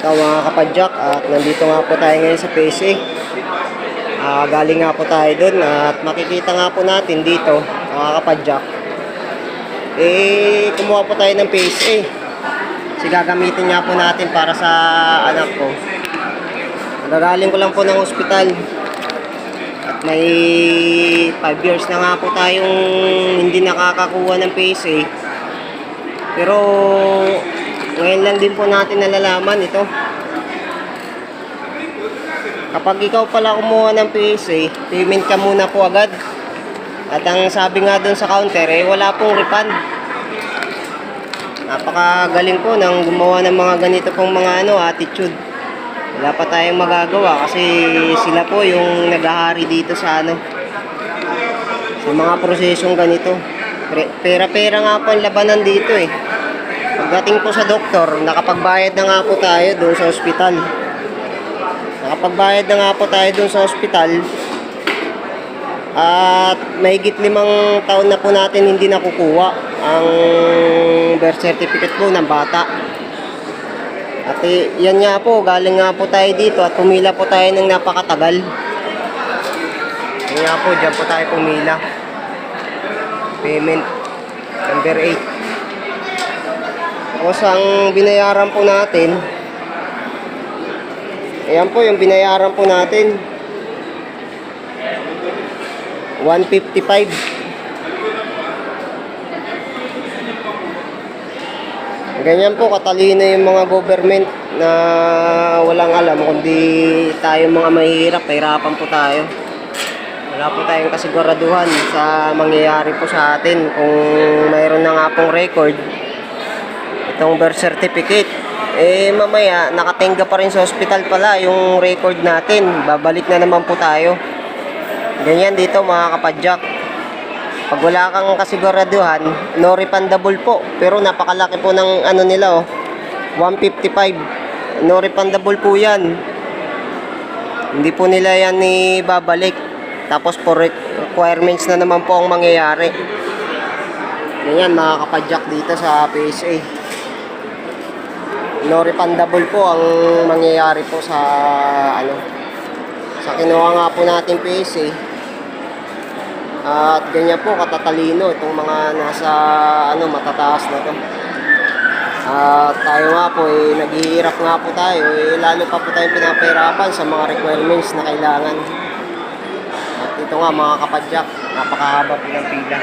Ito mga kapadyak, at nandito nga po tayo ngayon sa PSA. Galing nga po tayo dun at makikita nga po natin dito mga kapadyak. Kumuha po tayo ng PSA. Kasi gagamitin nga po natin para sa anak ko. Nagagaling ko lang po ng ospital. At may 5 years na nga po tayong hindi nakakakuha ng PSA. Pero ngayon lang din po natin nalalaman ito. Kapag ikaw pala kumuha ng PSA, payment ka muna po agad. At ang sabi nga dun sa counter, wala pong refund. Napakagaling po nang gumawa ng mga ganito pong mga attitude. Wala pa tayong magagawa kasi sila po yung naghahari dito sa sa mga prosesong ganito. Pera-pera nga po ang labanan dito Pagdating po sa doktor, nakapagbayad na nga po tayo doon sa ospital. Nakapagbayad na nga po tayo doon sa ospital. At mahigit 5 taon na po natin hindi nakukuha ang birth certificate po ng bata. At yan nga po, galing nga po tayo dito at pumila po tayo ng napakatagal. Yan nga po, dyan po tayo pumila. Payment number 8. Tapos ang binayaran po natin, ayan po yung binayaran po natin, 155. Ganyan po katalino yung mga government na walang alam, kundi tayo mga mahihirap, pahirapan po tayo. Wala po tayong kasiguraduhan sa mangyayari po sa atin kung mayroon na nga pong record itong birth certificate. Mamaya nakatenga pa rin sa hospital pala yung record natin, babalik na naman po tayo. Ganyan dito mga kapadyak. Pag wala kang kasiguraduhan, no refundable po. Pero napakalaki po ng nila 155. No refundable po yan. Hindi po nila yan ibabalik. Tapos for requirements na naman po ang mangyayari. Ganyan mga kapadyak dito sa PSA. No refundable po ang mangyayari po sa sa kinuha nga po natin PSA. At ganyan po katatalino itong mga nasa matataas na to. At tayo nga po naghihirap nga po tayo, lalo pa po tayong pinapahirapan sa mga requirements na kailangan. At ito nga mga kapadyak, napakahaba po ng pila.